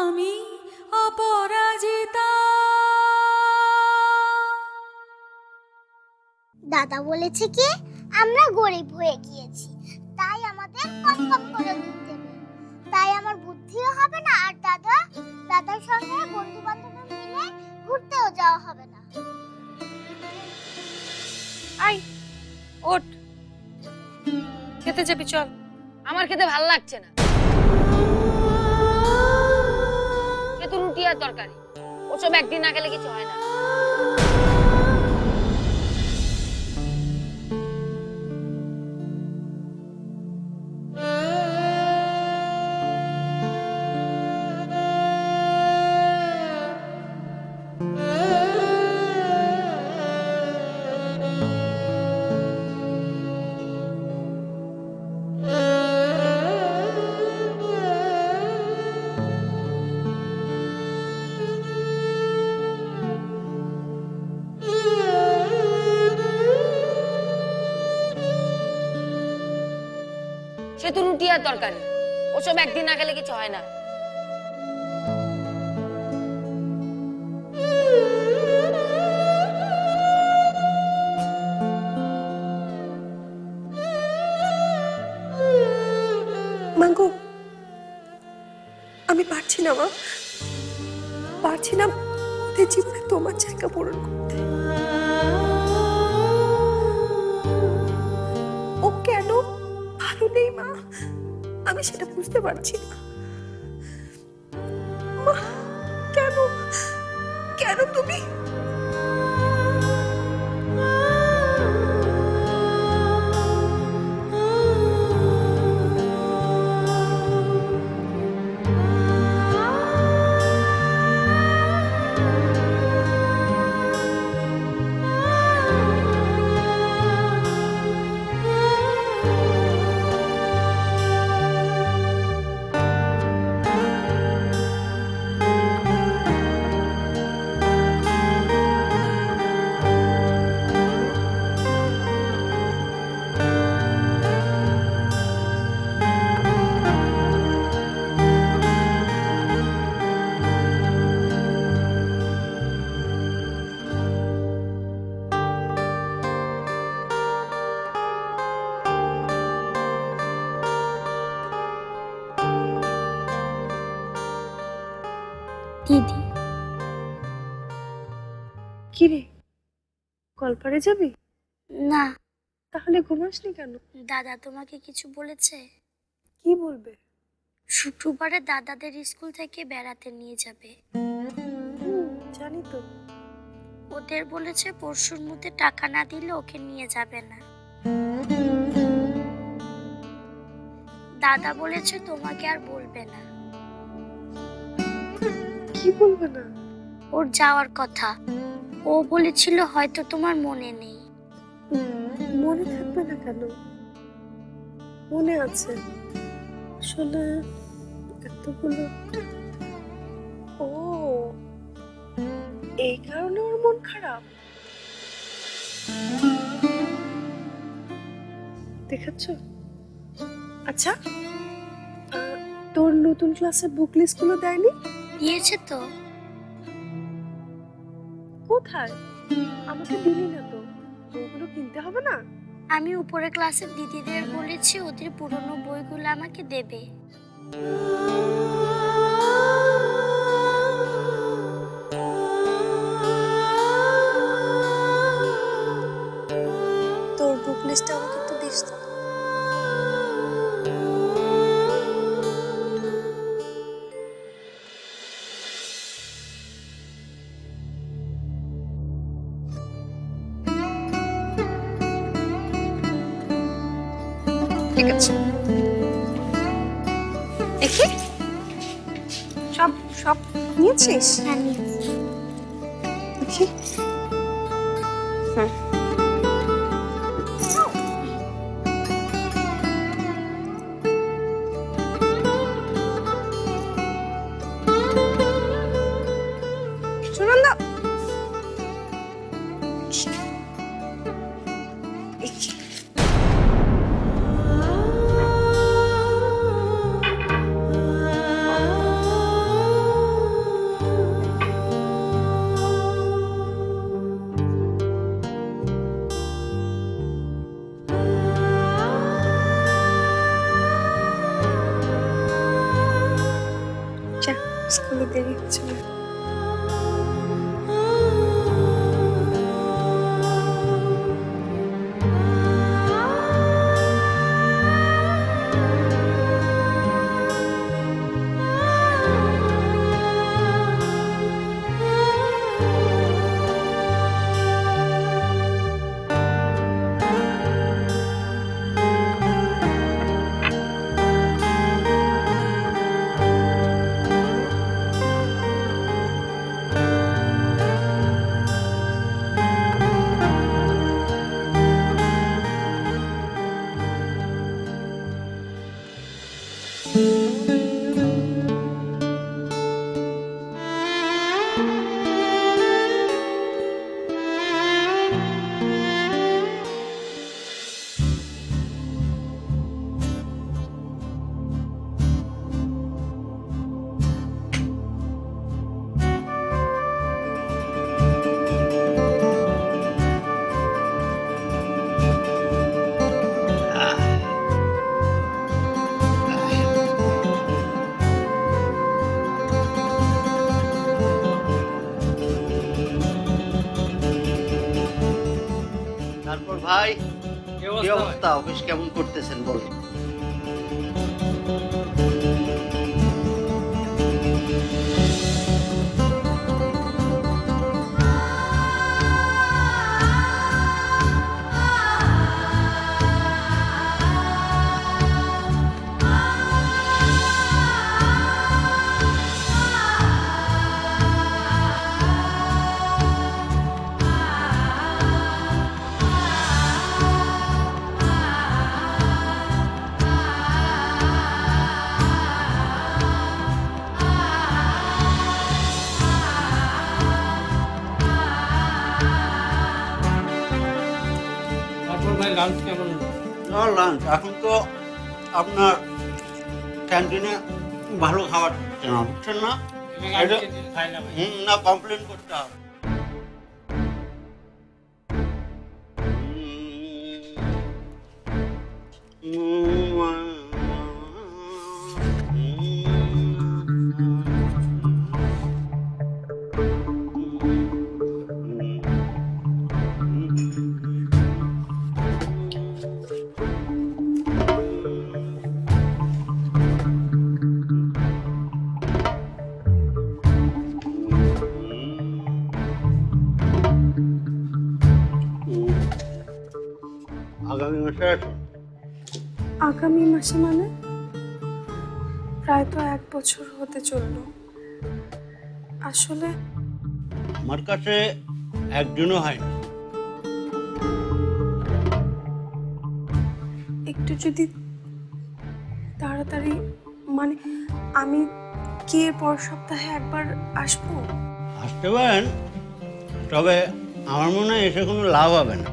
আমি অপরাজিতা। দাদা বলেছে কি আমরা গরিব হয়ে গিয়েছি, তাই আমাদের কম কম করে দুধ দেবে, তাই আমার বুদ্ধিও হবে না, আর দাদার সঙ্গে বন্ধু বান্ধব মিলে ঘুরতেও যাওয়া হবে না। আই ওঠ, খেতে যাবি চল। আমার খেতে ভালো লাগছে না, খেতে রুটি আর তরকারি, ওসব একদিন না খেলে কিছু হয় না। সে তো রুটি আর তরকারি, ওসব একদিন না খেলে কিছু হয় না। মাগো, আমি পারছি না মা, পারছি না ওদের জীবনে তোমার জায়গা পূরণ করতে। ও কেন ভালো নেই মা, আমি সেটা বুঝতে পারছি না। মা কেন কেন তুমি দিদি? কি রে, কলপারে যাবি? না। তাহলে ঘুমাসনি কেন? দাদা তোমাকে কিছু বলেছে? কি বলবে? শুক্রবারে দাদাদের স্কুল থেকে বেড়াতে নিয়ে যাবে। জানি তো। ওদের বলেছে পরশুর মধ্যে টাকা না দিলে ওকে নিয়ে যাবে না। দাদা বলেছে তোমাকে আর বলবে না। কি বলবে না? ওর যাওয়ার কথা। ও বলেছিল হয়তো তোমার মনে নেই। মনে থাকবে না কেন, মনে আছে। আসলে এতগুলো, ও এই কারণে ওর মন খারাপ। দেখাচ্ছ? আচ্ছা, তোর নতুন ক্লাসের বুক লিস্ট গুলো দেয়নি? দিয়েছে তো। কোথায়? আমাকে দিলি না তো, ওগুলো কিনতে হবে না? আমি উপরে ক্লাসের দিদিদের বলেছি ওদের পুরনো বইগুলো আমাকে দেবে। তোর বুক লিস্টটা আমাকে একটু দিস তো। ঠিক আছে, দেখি সব সব নিয়েছিস? হ্যাঁ নিয়েছি। দেখি। সুনন্দা, তারপর ভাই কি অবস্থা? অফিস কেমন করতেছেন বলেন? লাঞ্চ কেমন? লাঞ্চ এখন তো আপনার ক্যান্টিনে ভালো খাবার দিচ্ছে না, বুঝছেন না? না, কমপ্লেন করতে হবে। আগামী মাসে আসুন। আগামী মাসে মানে? প্রায় তো 1 বছর হতে চললো। আসলে আমার কাছে একদিনও হয়নি। একটু যদি তাড়াতাড়ি, মানে আমি কি এর পর সপ্তাহে একবার আসবো? আসতে পারেন, তবে আমার মনে হয় এসে কোনো লাভ হবে না।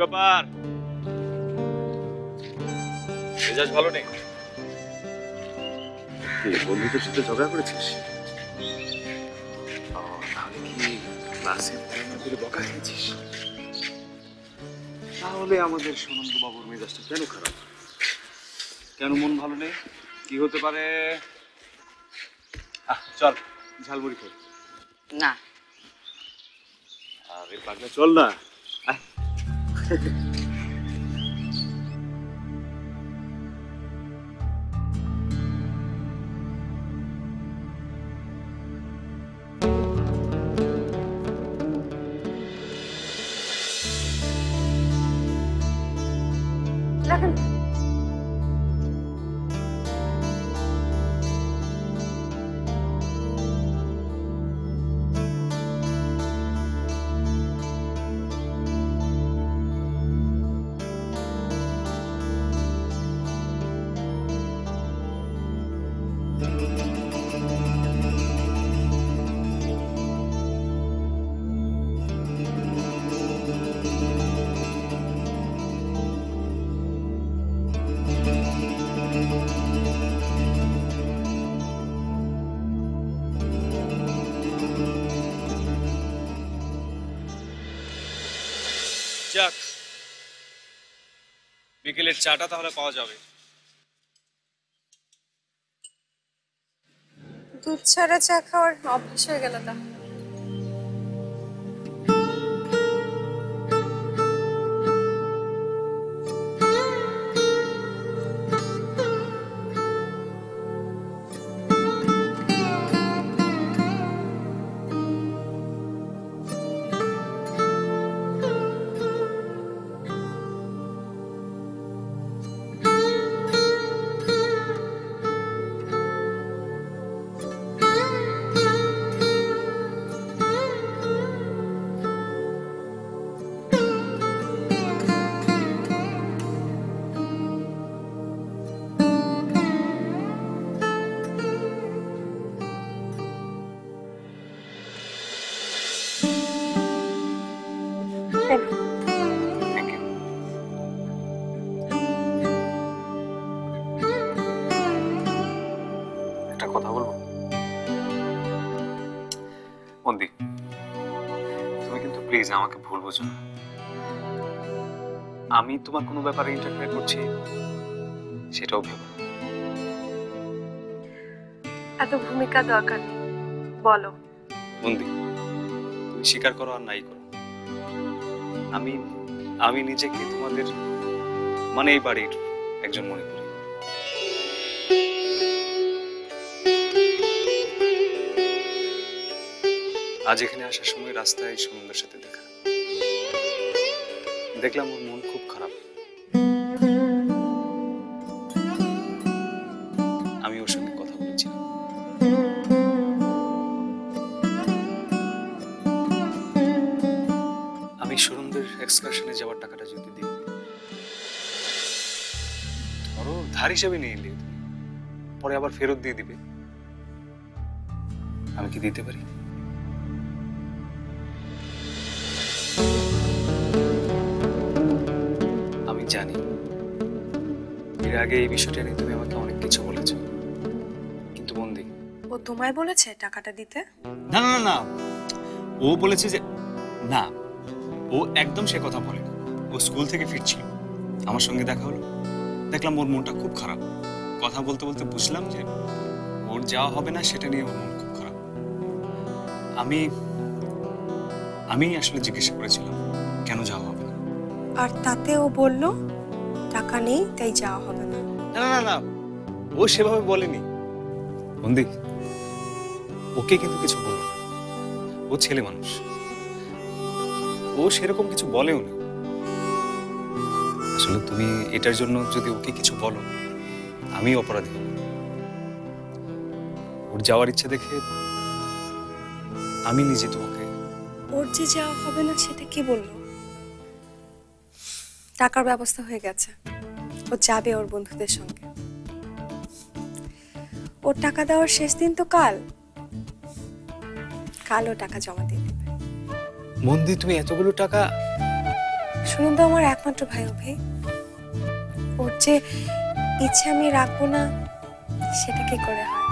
ব্যাপার? মেজাজ ভালো নেই? বন্ধুদের সাথে ঝগড়া করেছিস? তাহলে কি ক্লাসে করে বকা খেয়েছিস? তাহলে আমাদের সুনন্দ বাবুর মেজাজটা কেন খারাপ? কেন মন ভালো নেই? কি হতে পারে? চল ঝালমুড়ি খাই। না, আরে পাগলা চল না। আয়। রাখেন। যাক, বিকেলের চাটা তাহলে পাওয়া যাবে। দুধ ছাড়া চা খাওয়ার অভ্যাস হয়ে গেল তা। একটা কথা বলবো মন্দি, তুমি কিন্তু প্লিজ আমাকে ভুল বোঝো না। আমি তোমার কোনো ব্যাপারে ইন্টারফেয়ার করছি সেটাও ভেবো। এত ভূমিকা দরকার নেই, বলো। মন্দি, তুমি স্বীকার করো আর নাই করো, আমি আমি নিজেকে তোমাদের মানে এই বাড়ির একজন মনে করি। আজ এখানে আসার সময় রাস্তায় সুনন্দার সাথে দেখা, দেখলাম ওর মন খুব খারাপ। আমি ওর সঙ্গে কথা বলেছিলাম। আমি সুনন্দার এক্সকারশনে যাওয়ার টাকাটা যদি দিই, ধরো ধার হিসেবে নিয়ে নিলে পরে আবার ফেরত দিয়ে দিবে, আমি কি দিতে পারি? আমি জানি এর আগে এই বিষয়টা নিয়ে তুমি আমাকে অনেক কিছু বলেছো, কিন্তু বন্দি, ও তোমায় বলেছে টাকাটা দিতে? না না না, ও বলেছে যে না, ও একদম সে কথা বলে না। ও স্কুল থেকে ফিরছিল, আমার সঙ্গে দেখা হলো, দেখলাম ওর মনটা খুব খারাপ। কথা বলতে বলতে বুঝলাম যে ওর যাওয়া হবে না, সেটা নিয়ে ওর মন খুব খারাপ। আমি আমি আসলে জিজ্ঞাসা করেছিলাম কেন যাওয়া হবে না। আর তাতে ও বলল টাকা নেই তাই যাওয়া হবে না। না না না, ও সেভাবে বলেনি বন্দি, ওকে কিন্তু কিছু বলো না, ও ছেলে মানুষ, ও সেরকম কিছু বলেও না। আসলে তুমি এটার জন্য যদি ওকে কিছু বলো, আমি অপরাধী হব। ওর যাওয়ার ইচ্ছা দেখে আমি নিজে তোমাকে। ওর যে যাওয়া হবে না সেটা কি বললো? টাকার ব্যবস্থা হয়ে গেছে, ও যাবে ওর বন্ধুদের সঙ্গে। ওর টাকা দেওয়ার শেষ দিন তো কাল, ও টাকা জমা দিয়ে দেবে। মন্দি, তুমি এতগুলো টাকা? সুনন্দা আমার একমাত্র ভাই অভি, ওর যে ইচ্ছে আমি রাখবো না সেটা কি করে হয়?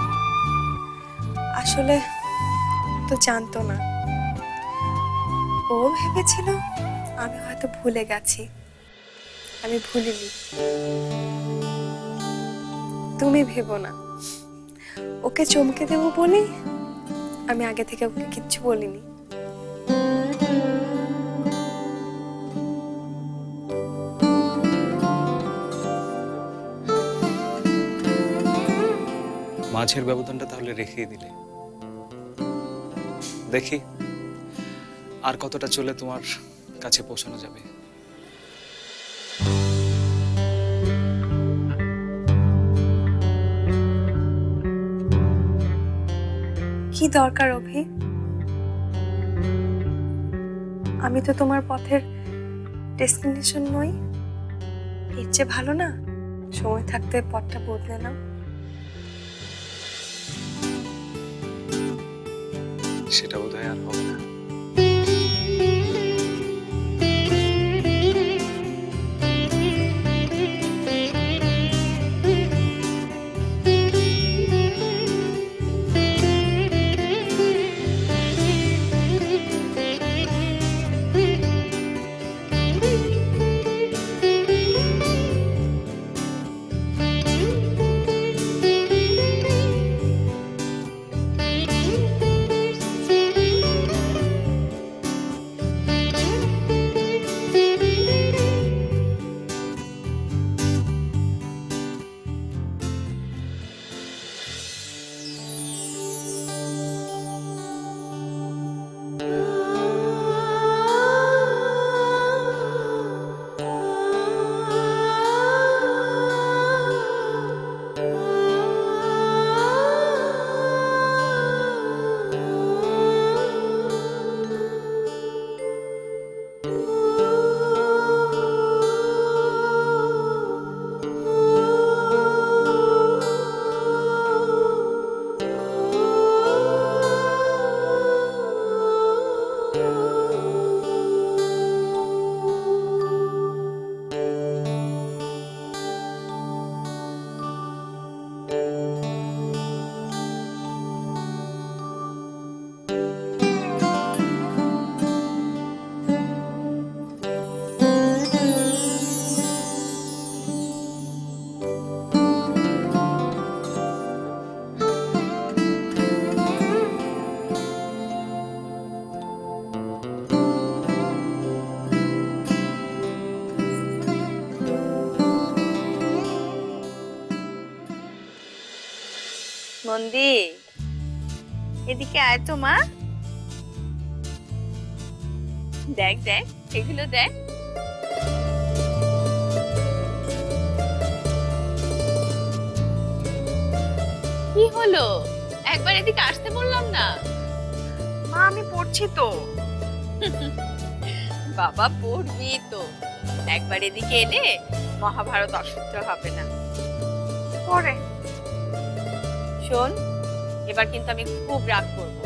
আসলে তো জানতো না, ও ভেবেছিল আমি হয়তো ভুলে গেছি, আমি ভুলিনি। তুমি ভেবো না, ওকে চমকে দেবো বলি আমি আগে থেকে ওকে কিচ্ছু বলিনি। মাঝের ব্যবধানটা তাহলে রেখেই দিলে। দেখি আর কতটা চলে তোমার কাছে পৌঁছানো যাবে। কি দরকার অভি? আমি তো তোমার পথের ডেস্টিনেশন নই। এর চেয়ে ভালো না সময় থাকতে পথটা বদলে নাও। সেটা বোধহয় আর হবে না। নন্দী, এদিকে আয় তো মা। দেখ দেখ এগুলো দেখ। কি হলো? একবার এদিকে আসতে বললাম না? মা আমি পড়ছি তো। বাবা পড়বি তো, একবার এদিকে এলে মহাভারত অশুদ্ধ হবে না। পরে শোন, এবার কিন্তু আমি খুব রাগ করব।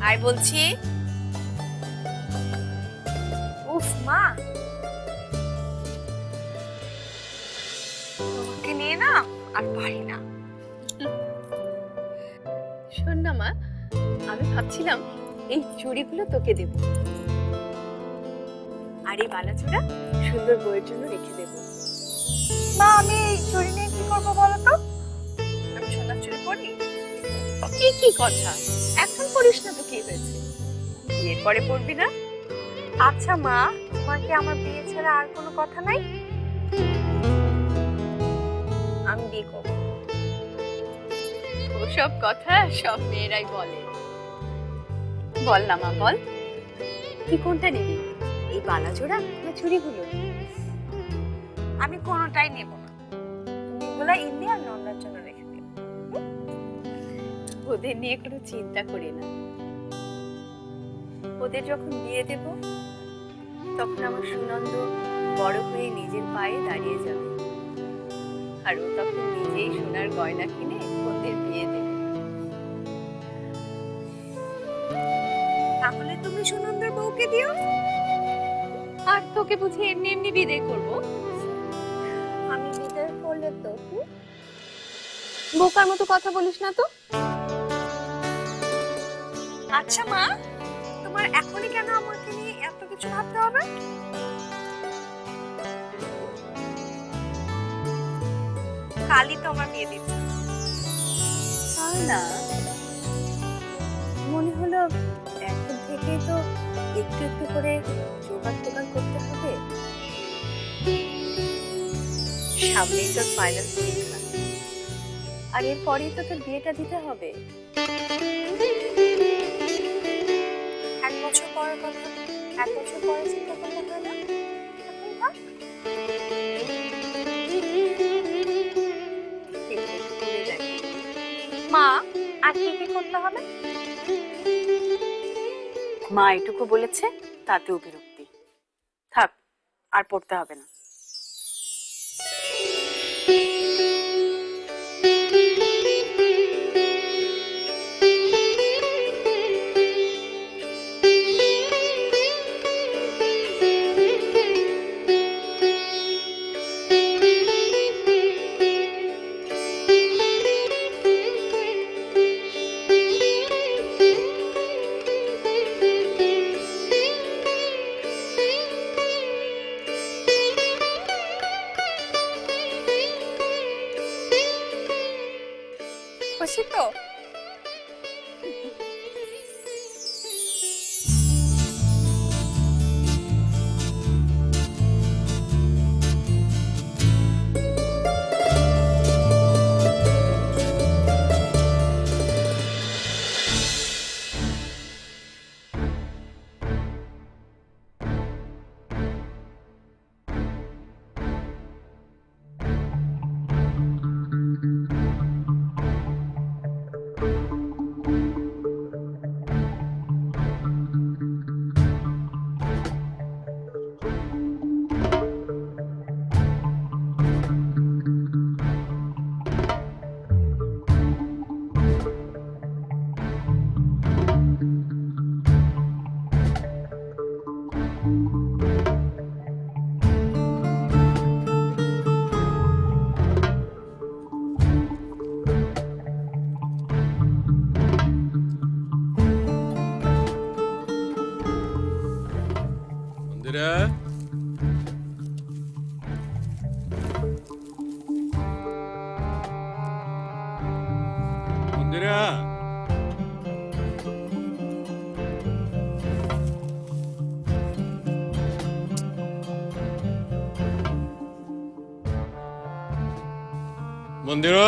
আয় বলছি। উফ মা, তোমাকে নিয়ে না আর পারি না। শোন না মা, আমি ভাবছিলাম এই চুড়িগুলো তোকে দেব, আর এই বালাচূড়া সুন্দর বউয়ের জন্য রেখে দেব। মা আমি এই চুড়ি নিয়ে কি করবো বলো তো? আমি সোনার চুড়ি পরি। কি কথা, এখন পড়িস না তো কি হয়েছে? বিয়ের পরে পড়বি না? আচ্ছা মা, তোমার কি আমার বিয়ে ছাড়া আর কোনো কথা নাই? আমি বিয়ে করবো। ওসব কথা সব মেয়েরাই বলে। বল না মা, বল তুই কোনটা নিবি, এই বালাজোড়া না চুড়িগুলো? আমি কোনোটাই নেব না, তুমি এগুলা ইন্দি আর নন্দার জন্য রেখে দিও। ওদের নিয়ে কোনো চিন্তা করি না। ওদের যখন বিয়ে দেব তখন আমার সুনন্দ বড় হয়ে নিজের পায়ে দাঁড়িয়ে যাবে, আর ও তখন নিজেই সোনার গয়না কিনে ওদের বিয়ে দেবে। তাহলে তুমি সুনন্দার বউকে দিও, আর তোকে বুঝি এমনি এমনি বিদায় করবো? আমি বিদায় করলে তো বোকার মতো কথা বলিস না তো। আচ্ছা মা, তোমার এখনই কেন আমাকে নিয়ে এত কিছু ভাবতে হবে? কালই তো আমার বিয়ে দিচ্ছে। না, মনে হলো এখন থেকেই তো একটু একটু করে জোগাড় টোগাড় করতে হবে। সামনেই তোর ফাইনাল পরীক্ষা, আর এরপরেই তো তোর বিয়েটা দিতে হবে। 1 বছর পরের কথা 1 বছর পরে চিন্তা করলে হয় না? এখন থাক। মা, আর কি কি করতে হবে? মা এটুকু বলেছে, তাতেও বিরক্তি। থাক, আর পড়তে হবে না। খুশি তো? মন্দিরা,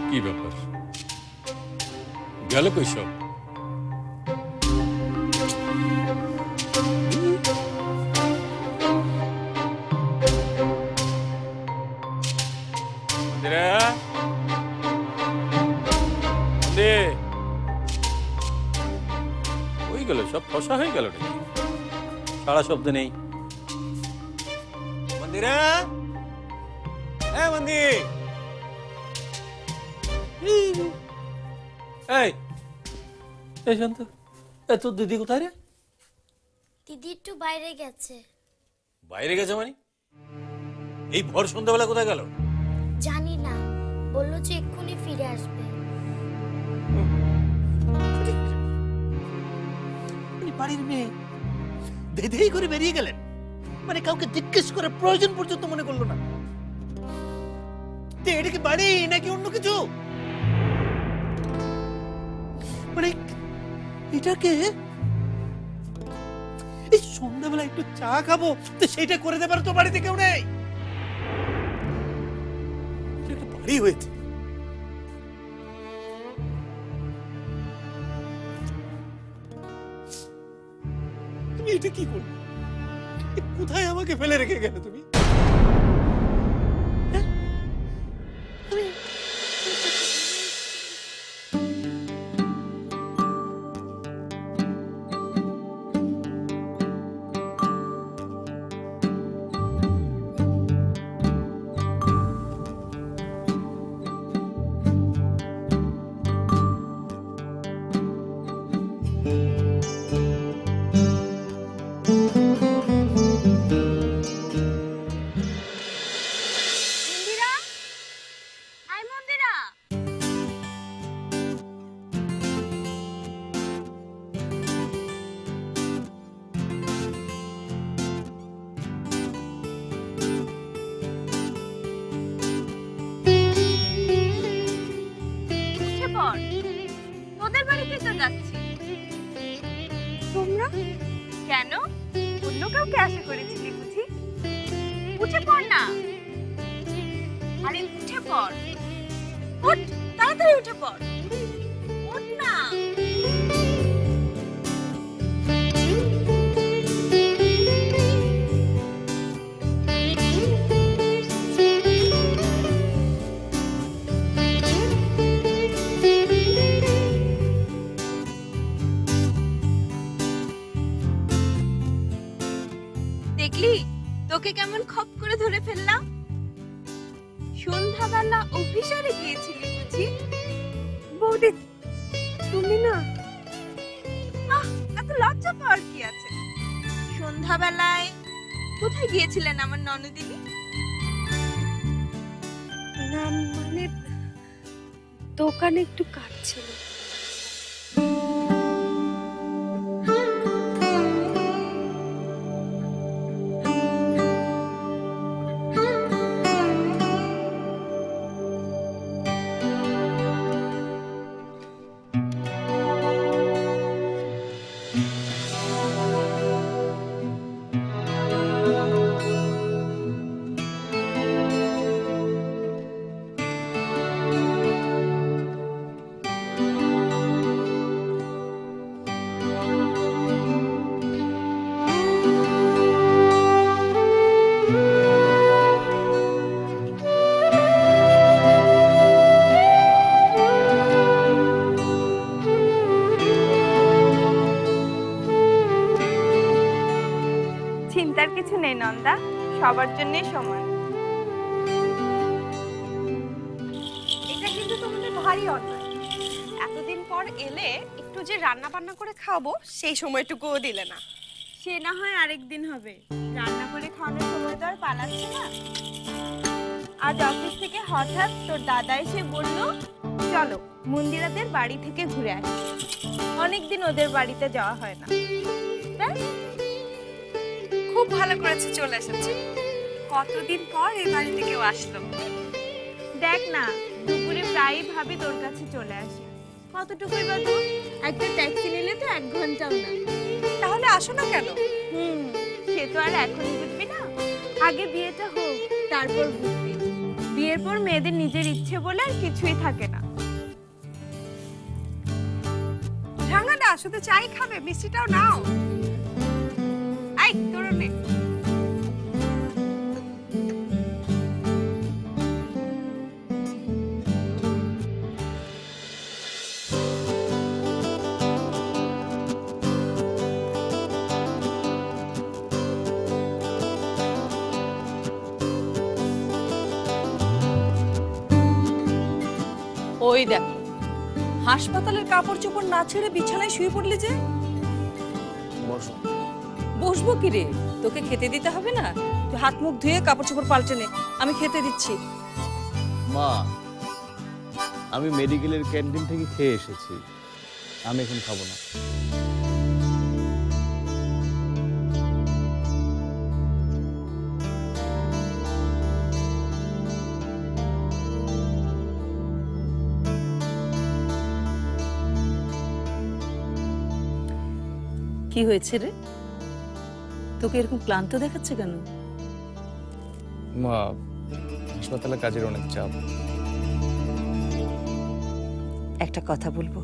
কি ব্যাপার, গেল কই সব? ওই গেল সব, ফসা হয়ে গেল নাকি? সারা শব্দ নেই। মন্দিরা, হ্যাঁ মন্দির, এই শান্ত, তোর দিদি কোথায় রে? দিদি একটু বাইরে গেছে। বাইরে গেছে মানে? এই ভর সন্ধ্যাবেলা কোথায় গেল? জানি না, বললো যে এক্ষুনি ফিরে আসবে। বাড়ির মেয়ে ধেই করে বেরিয়ে গেলেন, মানে কাউকে জিজ্ঞেস করার প্রয়োজন পর্যন্ত মনে করলো না। এটা কি বাড়ি নাকি অন্য কিছু? মানে এটাকে এই সন্ধ্যাবেলা একটু চা খাবো তো সেইটা করে দেবার তো বাড়িতে কেউ নেই। একটা বাড়ি হয়েছে, তুমি এটা কি করলে? কোথায় আমাকে ফেলে রেখে গেলে তুমি? তোদের বাড়িতে তো যাচ্ছি। তোমরা কেন? অন্য কাউকে আশা করেছিলি বুঝি? উঠে পড় না। আরে উঠে পড়, ওঠ, তাড়াতাড়ি উঠে পড়, ওঠ না। দেখলি তোকে কেমন খপ করে ধরে ফেললাম? সন্ধ্যাবেলা অফিসারে গিয়েছিলি বুঝি? বৌদি তুমি না, এত লজ্জা পাওয়ার কি আছে? সন্ধ্যাবেলায় কোথায় গিয়েছিলেন আমার ননদিনী? না মানে দোকানে একটু কাজ ছিল। চিন্তার কিছু নেই নন্দা, সবার জন্য সমান। এটা কিন্তু তোমাদের ভারী অন্যায়। এতদিন পর এলে একটু যে রান্না বান্না করে খাওয়াবো সেই সময়টুকুও দিলে না। সে না হয় আরেকদিন হবে, রান্না করে খাওয়ানোর সময় তো আর পালাচ্ছে না। আজ অফিস থেকে হঠাৎ তোর দাদা এসে বলল, চলো মন্দিরাদের বাড়ি থেকে ঘুরে আসি। অনেকদিন ওদের বাড়িতে যাওয়া হয় না। খুব ভালো করেছে চলে এসেছে। কতদিন পর এই বাড়িতে কেউ আসলো। দেখ না, দুপুরে প্রায়ই ভাবি তোর কাছে চলে আসি। কতটুকুই বা দূর, একটা ট্যাক্সি নিলে তো 1 ঘন্টাও না। তাহলে আসো না কেন? সে তো আর এখনই বুঝবি না, আগে বিয়েটা হোক তারপর বুঝবি। বিয়ের পর মেয়েদের নিজের ইচ্ছে বলে আর কিছুই থাকে না। ঝাঙ্গা না, শুধু চাই খাবে, মিষ্টিটাও নাও। আই তোর নে। ওই দেখো, হাসপাতালের কাপড় চোপড় না ছেড়ে বিছানায় শুয়ে পড়লি যে। বসবো কি রে, তোকে খেতে দিতে হবে না? তুই হাত মুখ ধুয়ে কাপড় চোপড় পাল্টে নে, আমি খেতে দিচ্ছি। মা, আমি মেডিকেলের ক্যান্টিন থেকে খেয়ে এসেছি, আমি এখন খাবো না। কি হয়েছে রে, তোকে এরকম ক্লান্ত দেখাচ্ছে কেন? মা, হাসপাতালে কাজের অনেক চাপ। একটা কথা বলবো?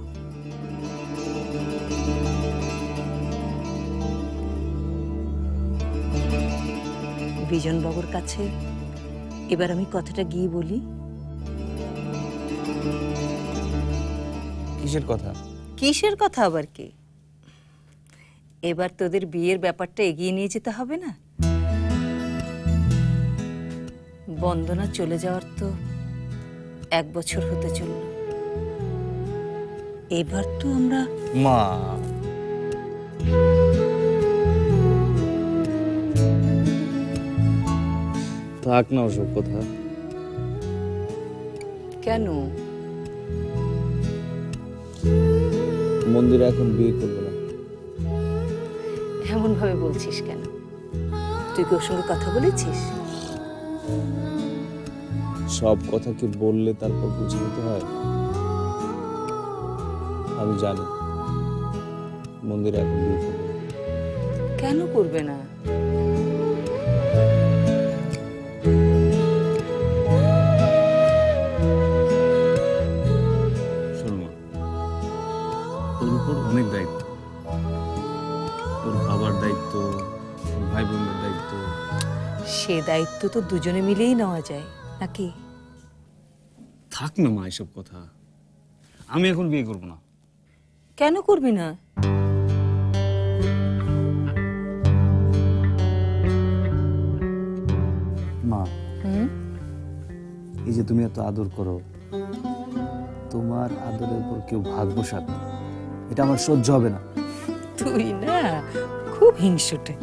বিজনবাবুর কাছে এবার আমি কথাটা গিয়ে বলি। কিসের কথা? কিসের কথা আবার কি? এবার তোদের বিয়ের ব্যাপারটা এগিয়ে নিয়ে যেতে হবে না? বন্দনা চলে যাওয়ার তো 1 বছর হতে চলল। এবার তো আমরা মা, থাক না ওসব কথা। কেন? মন্দিরে এখন বিয়ে করবে না। এমন ভাবে বলছিস কেন? তুই কি ওর সঙ্গে কথা বলেছিস? সব কথা কি বললে তারপর বুঝে নিতে হয়? আমি জানি মন্দিরে এখন বিয়ে করবে না। কেন করবে না? শোনো মা, তোর উপর অনেক দায়িত্ব, তোর বাবার দায়িত্ব, তোর ভাই বোনদের দায়িত্ব। সে দায়িত্ব তো দুজনে মিলেই নেওয়া যায় নাকি? থাক না মা এসব কথা, আমি এখন বিয়ে করবো না। কেন করবি না? মা, এই যে তুমি এত আদর করো, তোমার আদরের উপর কেউ ভাগ বসাবে, এটা আমার সহ্য হবে না। তুই না খুব হিংসুটে।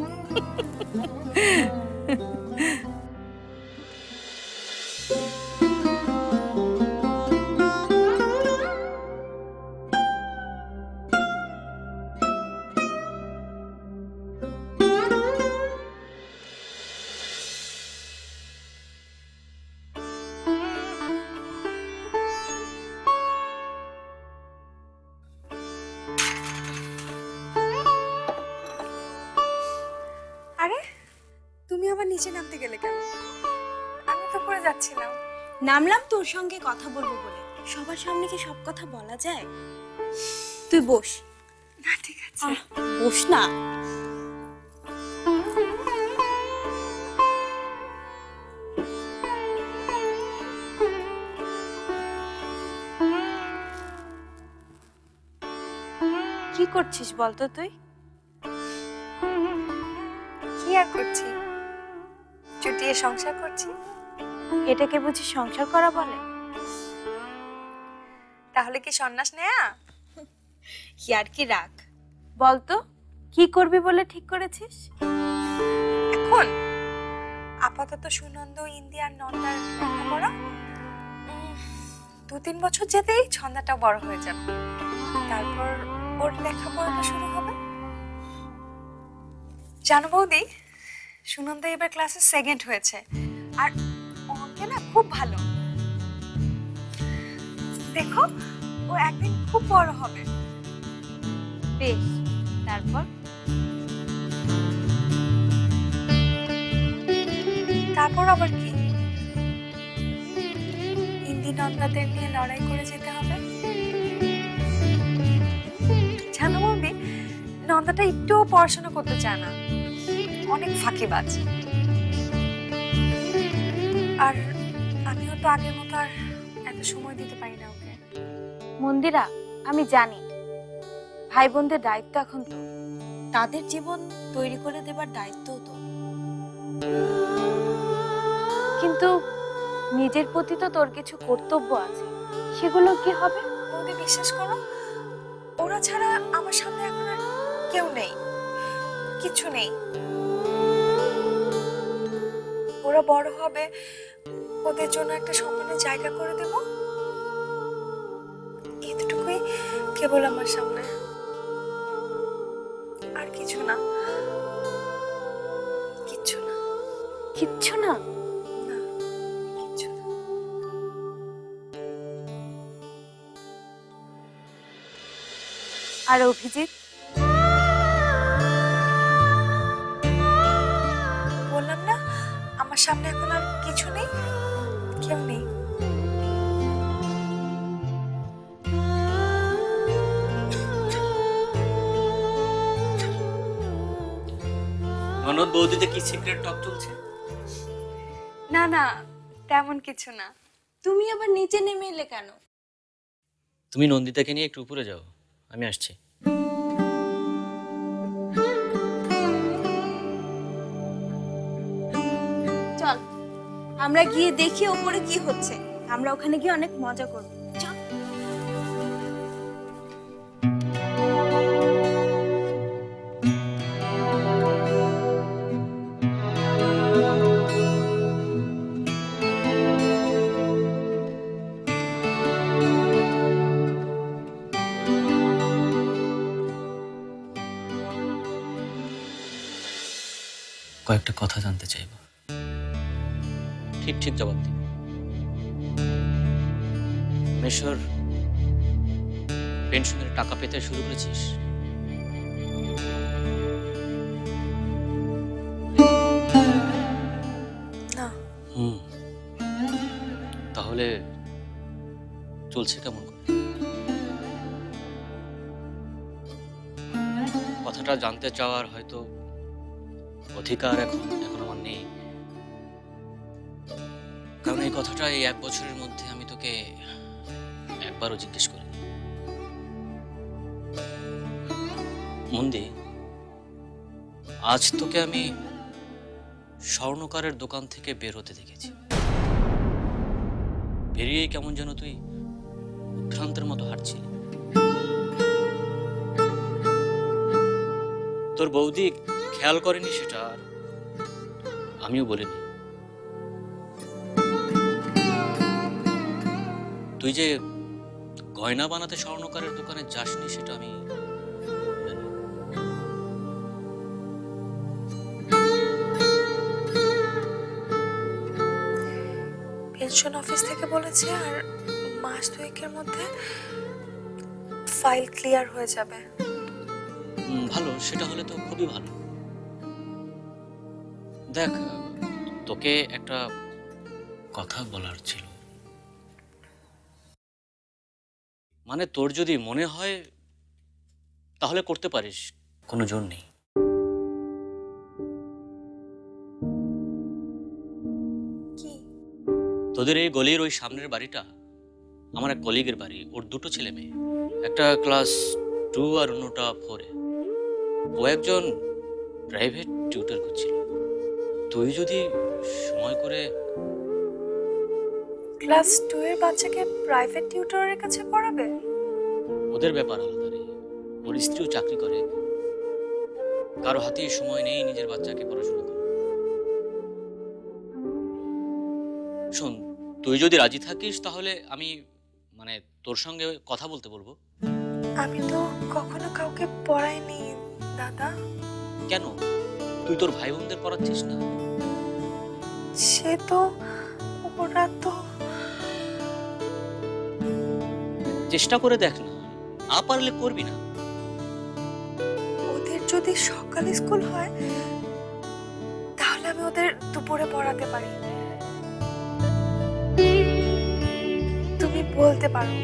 আরে তুমি আবার নিচে নামতে গেলে কেন? আমি তো পড়ে যাচ্ছিলাম। নামলাম তোর সঙ্গে কথা বলবো বলে। সবার সামনে কি সব কথা বলা যায়? তুই বস। না ঠিক আছে, বস না। কি করছিস বলতো তুই? কি আর করছি, চুটিয়ে সংসার করছি। এটাকে বুঝি সংসার করা বলে? তাহলে কি সন্ন্যাস নেয়া? কি আর কি রাখ। বলতো কি করবি বলে ঠিক করেছিস? এখন আপাতত সুনন্দ, ইন্দি আর নন্দার লেখাপড়া, 2-3 বছর যেতেই ছন্দাটা বড় হয়ে যাবে, তারপর ওর লেখাপড়াটা শুরু হবে। জানো বৌদি, সুনন্দ এবার ক্লাসে 2nd হয়েছে আর অঙ্কে না খুব ভালো। দেখো ও একদিন খুব বড় হবে। বেশ, তারপর? তারপর আবার কি? ইন্দি নন্দাদের নিয়ে লড়াই করে যেতে হবে। জানো বৌদি, নন্দাটা একটুও পড়াশোনা করতে চায় না, অনেক ফাঁকিবাজ। আর আমিও তো আগের মতো আর এত সময় দিতে পারি না ওকে। মন্দিরা, আমি জানি ভাই বোনদের দায়িত্ব এখন তো, তাদের জীবন তৈরি করে দেবার দায়িত্বও তো, কিন্তু নিজের প্রতি তো তোর কিছু কর্তব্য আছে, সেগুলো কি হবে? বৌদি বিশ্বাস করো, ওরা ছাড়া আমার সামনে এখন আর কেউ নেই, কিছু নেই। ওরা বড় হবে, ওদের জন্য একটা সম্মানের জায়গা করে দেব, এতটুকুই কেবল আমার সামনে, আর কিছু না। কিচ্ছু না। কিচ্ছু না? না, কিচ্ছু না। আর অভিজিৎ? বললাম না আমার সামনে এখন আর কিছু নেই, কেউ নেই। ননদ বৌদিতে কি সিক্রেট টক চলছে? না না, তেমন কিছু না। তুমি আবার নিচে নেমে এলে কেন? তুমি নন্দিতাকে নিয়ে একটু উপরে যাও, আমি আসছি। চল আমরা গিয়ে দেখি ওপরে কি হচ্ছে, আমরা ওখানে গিয়ে অনেক মজা করব। চল। কয়েকটা কথা জানতে চাইব, ঠিক ঠিক জবাব দিন। মেশর পেনশনের টাকা পেতে শুরু করেছিস? তাহলে চলছে কেমন করে? কথাটা জানতে চাওয়ার হয়তো অধিকার এখন আমার নেই, কারণ এই কথাটা এই 1 বছরের মধ্যে আমি তোকে একবারও জিজ্ঞেস করিনি। মন্দি, আজ তোকে আমি স্বর্ণকারের দোকান থেকে বের হতে দেখেছি। বেরিয়ে কেমন যেন তুই উদ্ভ্রান্তের মতো হাঁটছিলি। তোর বৌদি খেয়াল করেনি সেটা, আর আমিও বলিনি। তুই যে গয়না বানাতে স্বর্ণকারের দোকানে যাসনি সেটা আমি জানি। পেনশন অফিস থেকে বলেছে আর মাস 2-এর মধ্যে ফাইল ক্লিয়ার হয়ে যাবে। ভালো, সেটা হলে তো খুবই ভালো। দেখ, তোকে একটা কথা বলার ছিল। মানে তোর যদি মনে হয় তাহলে করতে পারিস, কোনো জোর নেই। কি? তোদের এই গলির ওই সামনের বাড়িটা আমার এক কলিগের বাড়ি। ওর 2টো ছেলে মেয়ে, একটা ক্লাস 2 আর অন্যটা 4-এ। ও একজন প্রাইভেট টিউটর করছিল। তুই যদি সময় করে ক্লাস 2 এর বাচ্চাকে প্রাইভেট টিউটরের কাছে পড়াবে? ওদের ব্যাপার আলাদা রে। ওর স্ত্রীও চাকরি করে, কারো হাতে সময় নেই নিজের বাচ্চাকে পড়াশোনা করার। শোন, তুই যদি রাজি থাকিস তাহলে আমি মানে তোর সঙ্গে কথা বলতে বলবো। আমি তো কখনো কাউকে পড়াইনি দাদা। কেন? তুই তোর ভাই বোনদের পড়াচ্ছিস না? সে তো ওরা তো চেষ্টা করে দেখ না, না পারলে করবি না। ওদের যদি সকালে স্কুল হয় তাহলে আমি ওদের দুপুরে পড়াতে পারি। তুমি বলতে পারো।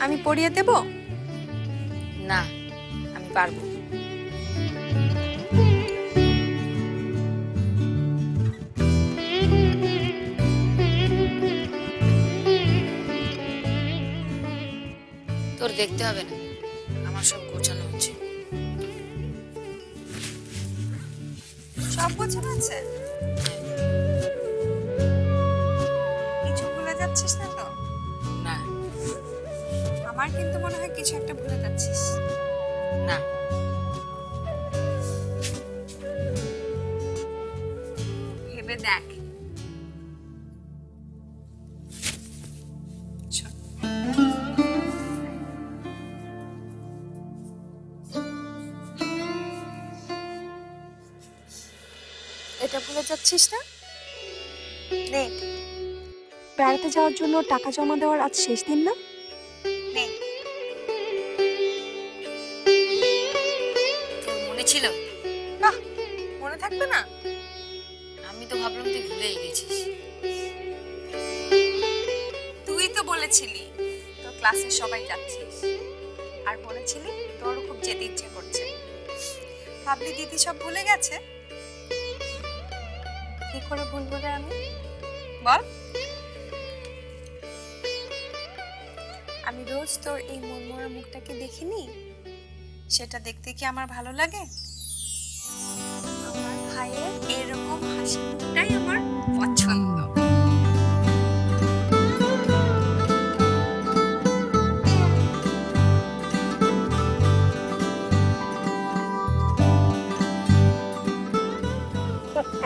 আমি পড়িয়ে দেব? না, আমি পারবো। তোর দেখতে হবে না, আমার সব গোছানো হচ্ছে। সব গোছানো আছে? কিছু ভুলে যাচ্ছিস না তো? না আমার কিন্তু মনে হয় কিছু একটা ভুলে যাচ্ছিস। না, ভেবে দেখ। এটা ভুলে যাচ্ছিস না? নে, বেড়াতে যাওয়ার জন্য টাকা জমা দেওয়ার আজ শেষ দিন না? নে। তোর মনে ছিল? বাহ, মনে থাকবে না? আমি তো ভাবলাম তুই ভুলেই গেছিস। তুই তো বলেছিলি তোর ক্লাসে সবাই যাচ্ছিস, আর বলেছিলি তোরও খুব যেতে ইচ্ছে করছে। ভাবলি দিদি সব ভুলে গেছে। কি করে ভুলবো রে আমি, বল? আমি রোজ তোর এই মনমরা মুখটাকে দেখিনি? সেটা দেখতে কি আমার ভালো লাগে? আমার ভাইয়ের এরকম হাসি মুখটাই আমার পছন্দ।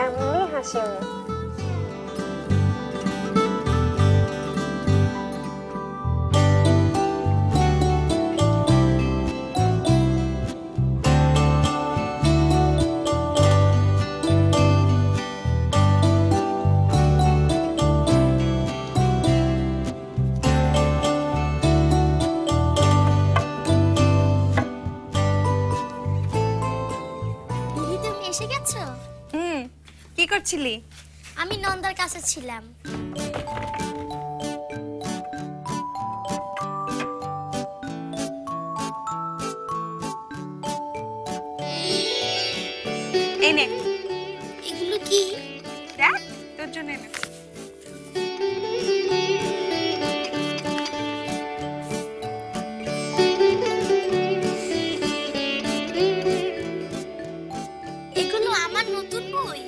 এমনই হাসি মুখ। দিদি তুমি এসে গেছো? কি করছিলি? আমি নন্দার কাছে ছিলাম। এই নে, এগুলো কি? দেখ তোর জন্য এনে। এগুলো আমার নতুন বই।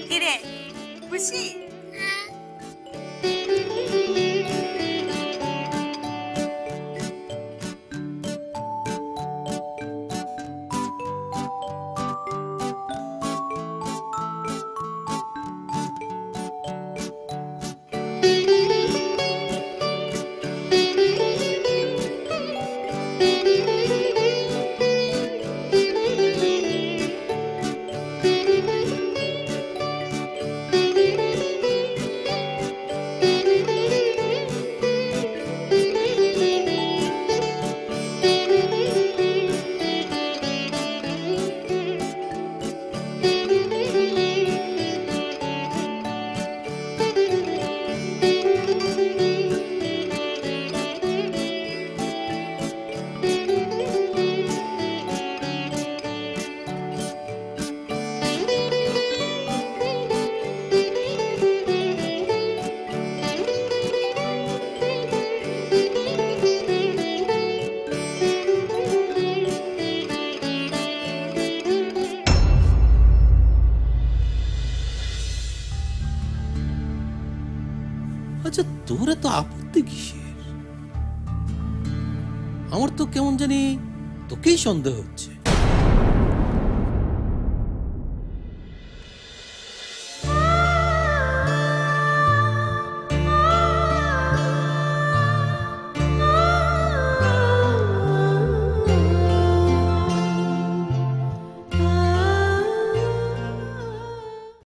কি রে, খুশি? আচ্ছা তোর এত আপত্তি কিসের? আমার তো কেমন জানি তোকেই সন্দেহ হচ্ছে।